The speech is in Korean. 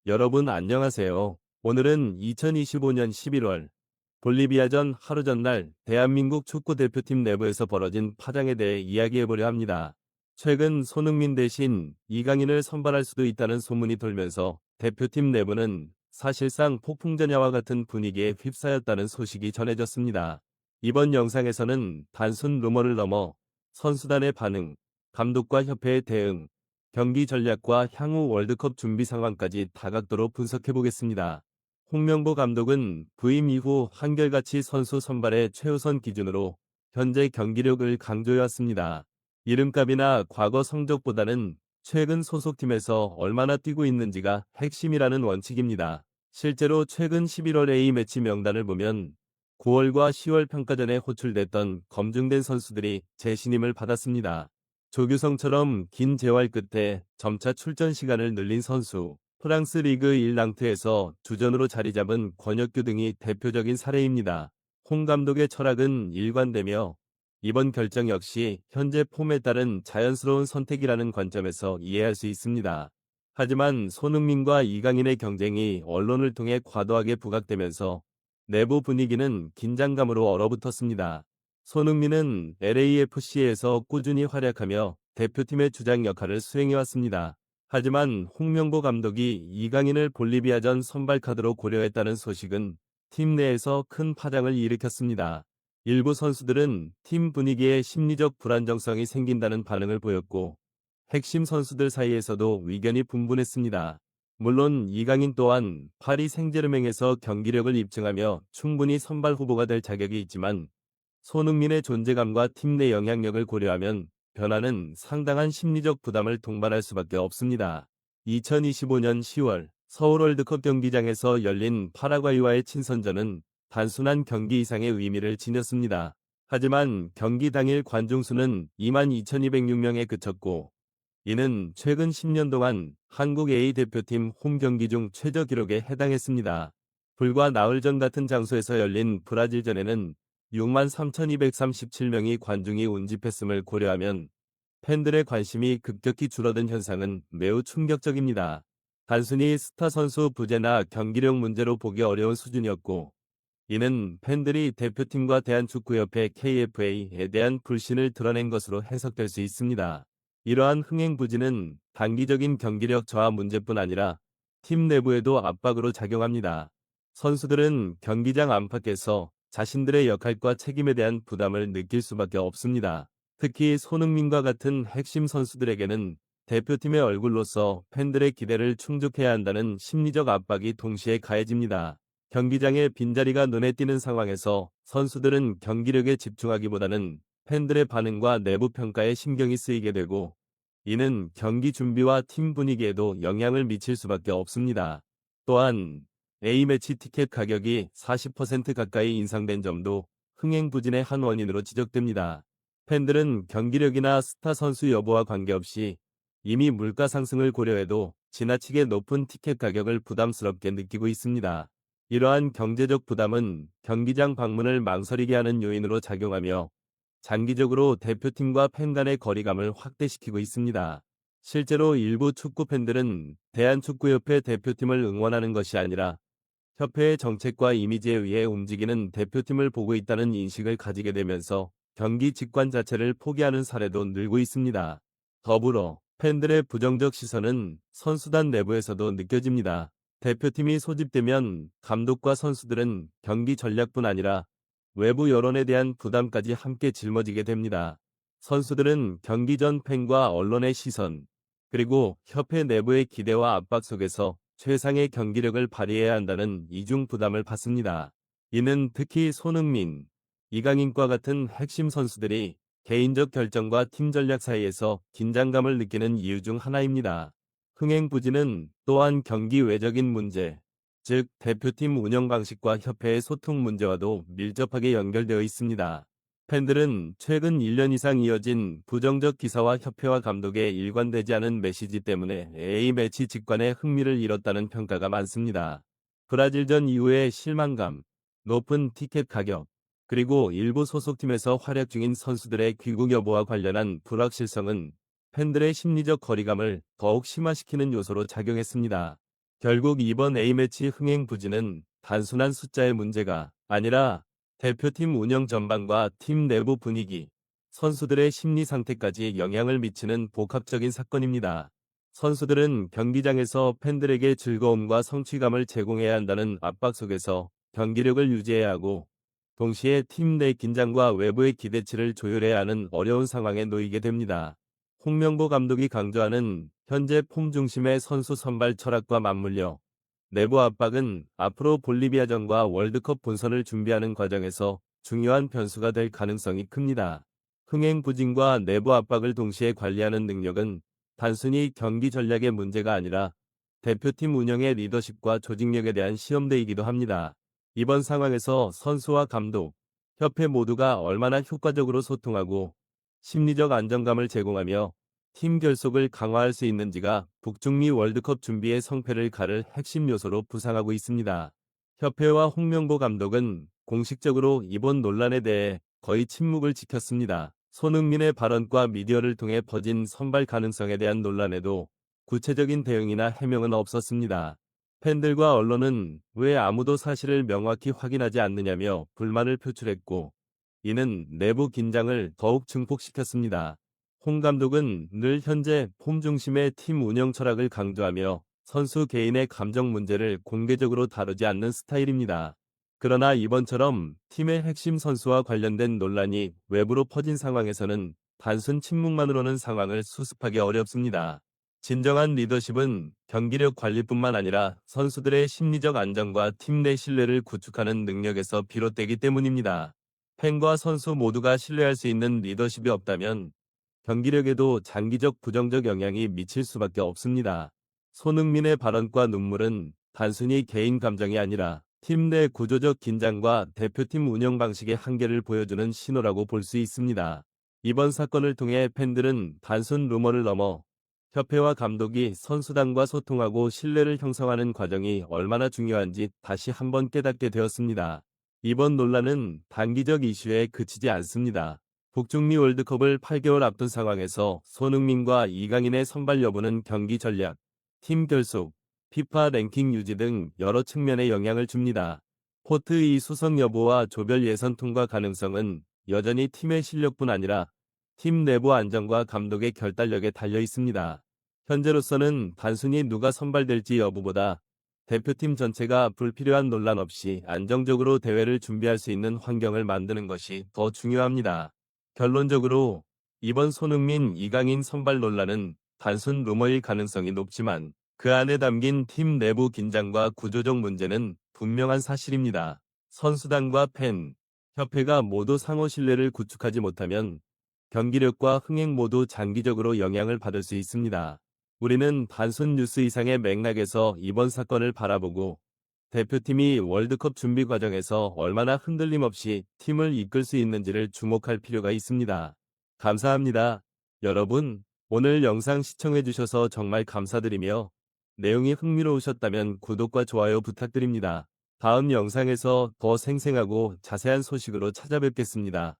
여러분 안녕하세요. 오늘은 2025년 11월 볼리비아전 하루 전날 대한민국 축구 대표팀 내부에서 벌어진 파장에 대해 이야기해보려 합니다. 최근 손흥민 대신 이강인을 선발할 수도 있다는 소문이 돌면서 대표팀 내부는 사실상 폭풍전야와 같은 분위기에 휩싸였다는 소식이 전해졌습니다. 이번 영상에서는 단순 루머를 넘어 선수단의 반응, 감독과 협회의 대응, 경기 전략과 향후 월드컵 준비 상황까지 다각도로 분석해보겠습니다. 홍명보 감독은 부임 이후 한결같이 선수 선발의 최우선 기준으로 현재 경기력을 강조해왔습니다. 이름값이나 과거 성적보다는 최근 소속팀에서 얼마나 뛰고 있는지가 핵심이라는 원칙입니다. 실제로 최근 11월 A매치 명단을 보면 9월과 10월 평가전에 호출됐던 검증된 선수들이 재신임을 받았습니다. 조규성처럼 긴 재활 끝에 점차 출전 시간을 늘린 선수, 프랑스 리그 1 랑트에서 주전으로 자리 잡은 권혁규 등이 대표적인 사례입니다. 홍 감독의 철학은 일관되며 이번 결정 역시 현재 폼에 따른 자연스러운 선택이라는 관점에서 이해할 수 있습니다. 하지만 손흥민과 이강인의 경쟁이 언론을 통해 과도하게 부각되면서 내부 분위기는 긴장감으로 얼어붙었습니다. 손흥민은 LAFC에서 꾸준히 활약하며 대표팀의 주장 역할을 수행해왔습니다. 하지만 홍명보 감독이 이강인을 볼리비아전 선발 카드로 고려했다는 소식은 팀 내에서 큰 파장을 일으켰습니다. 일부 선수들은 팀 분위기에 심리적 불안정성이 생긴다는 반응을 보였고, 핵심 선수들 사이에서도 의견이 분분했습니다. 물론 이강인 또한 파리 생제르맹에서 경기력을 입증하며 충분히 선발 후보가 될 자격이 있지만, 손흥민의 존재감과 팀 내 영향력을 고려하면 변화는 상당한 심리적 부담을 동반할 수밖에 없습니다. 2025년 10월 서울 월드컵 경기장에서 열린 파라과이와의 친선전은 단순한 경기 이상의 의미를 지녔습니다. 하지만 경기 당일 관중 수는 22,206명에 그쳤고, 이는 최근 10년 동안 한국 A대표팀 홈 경기 중 최저 기록에 해당했습니다. 불과 나흘 전 같은 장소에서 열린 브라질전에는 63,237명이 관중이 운집했음을 고려하면 팬들의 관심이 급격히 줄어든 현상은 매우 충격적입니다. 단순히 스타 선수 부재나 경기력 문제로 보기 어려운 수준이었고, 이는 팬들이 대표팀과 대한축구협회 KFA에 대한 불신을 드러낸 것으로 해석될 수 있습니다. 이러한 흥행 부진은 단기적인 경기력 저하 문제뿐 아니라 팀 내부에도 압박으로 작용합니다. 선수들은 경기장 안팎에서 자신들의 역할과 책임에 대한 부담을 느낄 수밖에 없습니다. 특히 손흥민과 같은 핵심 선수들에게는 대표팀의 얼굴로서 팬들의 기대를 충족해야 한다는 심리적 압박이 동시에 가해집니다. 경기장에 빈자리가 눈에 띄는 상황에서 선수들은 경기력에 집중하기보다는 팬들의 반응과 내부 평가에 신경이 쓰이게 되고, 이는 경기 준비와 팀 분위기에도 영향을 미칠 수밖에 없습니다. 또한 A매치 티켓 가격이 40% 가까이 인상된 점도 흥행 부진의 한 원인으로 지적됩니다. 팬들은 경기력이나 스타 선수 여부와 관계없이 이미 물가 상승을 고려해도 지나치게 높은 티켓 가격을 부담스럽게 느끼고 있습니다. 이러한 경제적 부담은 경기장 방문을 망설이게 하는 요인으로 작용하며 장기적으로 대표팀과 팬 간의 거리감을 확대시키고 있습니다. 실제로 일부 축구 팬들은 대한축구협회 대표팀을 응원하는 것이 아니라 협회의 정책과 이미지에 의해 움직이는 대표팀을 보고 있다는 인식을 가지게 되면서 경기 직관 자체를 포기하는 사례도 늘고 있습니다. 더불어 팬들의 부정적 시선은 선수단 내부에서도 느껴집니다. 대표팀이 소집되면 감독과 선수들은 경기 전략뿐 아니라 외부 여론에 대한 부담까지 함께 짊어지게 됩니다. 선수들은 경기 전 팬과 언론의 시선, 그리고 협회 내부의 기대와 압박 속에서 최상의 경기력을 발휘해야 한다는 이중 부담을 받습니다. 이는 특히 손흥민, 이강인과 같은 핵심 선수들이 개인적 결정과 팀 전략 사이에서 긴장감을 느끼는 이유 중 하나입니다. 흥행 부진은 또한 경기 외적인 문제, 즉 대표팀 운영 방식과 협회의 소통 문제와도 밀접하게 연결되어 있습니다. 팬들은 최근 1년 이상 이어진 부정적 기사와 협회와 감독의 일관되지 않은 메시지 때문에 A매치 직관에 흥미를 잃었다는 평가가 많습니다. 브라질전 이후의 실망감, 높은 티켓 가격, 그리고 일부 소속팀에서 활약 중인 선수들의 귀국 여부와 관련한 불확실성은 팬들의 심리적 거리감을 더욱 심화시키는 요소로 작용했습니다. 결국 이번 A매치 흥행 부진은 단순한 숫자의 문제가 아니라 대표팀 운영 전반과 팀 내부 분위기, 선수들의 심리 상태까지 영향을 미치는 복합적인 사건입니다. 선수들은 경기장에서 팬들에게 즐거움과 성취감을 제공해야 한다는 압박 속에서 경기력을 유지해야 하고, 동시에 팀 내 긴장과 외부의 기대치를 조율해야 하는 어려운 상황에 놓이게 됩니다. 홍명보 감독이 강조하는 현재 폼 중심의 선수 선발 철학과 맞물려 내부 압박은 앞으로 볼리비아전과 월드컵 본선을 준비하는 과정에서 중요한 변수가 될 가능성이 큽니다. 흥행 부진과 내부 압박을 동시에 관리하는 능력은 단순히 경기 전략의 문제가 아니라 대표팀 운영의 리더십과 조직력에 대한 시험대이기도 합니다. 이번 상황에서 선수와 감독, 협회 모두가 얼마나 효과적으로 소통하고 심리적 안정감을 제공하며 팀 결속을 강화할 수 있는지가 북중미 월드컵 준비의 성패를 가를 핵심 요소로 부상하고 있습니다. 협회와 홍명보 감독은 공식적으로 이번 논란에 대해 거의 침묵을 지켰습니다. 손흥민의 발언과 미디어를 통해 퍼진 선발 가능성에 대한 논란에도 구체적인 대응이나 해명은 없었습니다. 팬들과 언론은 왜 아무도 사실을 명확히 확인하지 않느냐며 불만을 표출했고, 이는 내부 긴장을 더욱 증폭시켰습니다. 홍 감독은 늘 현재 폼 중심의 팀 운영 철학을 강조하며 선수 개인의 감정 문제를 공개적으로 다루지 않는 스타일입니다. 그러나 이번처럼 팀의 핵심 선수와 관련된 논란이 외부로 퍼진 상황에서는 단순 침묵만으로는 상황을 수습하기 어렵습니다. 진정한 리더십은 경기력 관리뿐만 아니라 선수들의 심리적 안정과 팀 내 신뢰를 구축하는 능력에서 비롯되기 때문입니다. 팬과 선수 모두가 신뢰할 수 있는 리더십이 없다면 경기력에도 장기적 부정적 영향이 미칠 수밖에 없습니다. 손흥민의 발언과 눈물은 단순히 개인 감정이 아니라 팀 내 구조적 긴장과 대표팀 운영 방식의 한계를 보여주는 신호라고 볼 수 있습니다. 이번 사건을 통해 팬들은 단순 루머를 넘어 협회와 감독이 선수단과 소통하고 신뢰를 형성하는 과정이 얼마나 중요한지 다시 한번 깨닫게 되었습니다. 이번 논란은 단기적 이슈에 그치지 않습니다. 북중미 월드컵을 8개월 앞둔 상황에서 손흥민과 이강인의 선발 여부는 경기 전략, 팀 결속, 피파 랭킹 유지 등 여러 측면에 영향을 줍니다. 포트 2 수성 여부와 조별 예선 통과 가능성은 여전히 팀의 실력뿐 아니라 팀 내부 안정과 감독의 결단력에 달려 있습니다. 현재로서는 단순히 누가 선발될지 여부보다 대표팀 전체가 불필요한 논란 없이 안정적으로 대회를 준비할 수 있는 환경을 만드는 것이 더 중요합니다. 결론적으로 이번 손흥민, 이강인 선발 논란은 단순 루머일 가능성이 높지만 그 안에 담긴 팀 내부 긴장과 구조적 문제는 분명한 사실입니다. 선수단과 팬, 협회가 모두 상호 신뢰를 구축하지 못하면 경기력과 흥행 모두 장기적으로 영향을 받을 수 있습니다. 우리는 단순 뉴스 이상의 맥락에서 이번 사건을 바라보고 대표팀이 월드컵 준비 과정에서 얼마나 흔들림 없이 팀을 이끌 수 있는지를 주목할 필요가 있습니다. 감사합니다. 여러분, 오늘 영상 시청해주셔서 정말 감사드리며 내용이 흥미로우셨다면 구독과 좋아요 부탁드립니다. 다음 영상에서 더 생생하고 자세한 소식으로 찾아뵙겠습니다.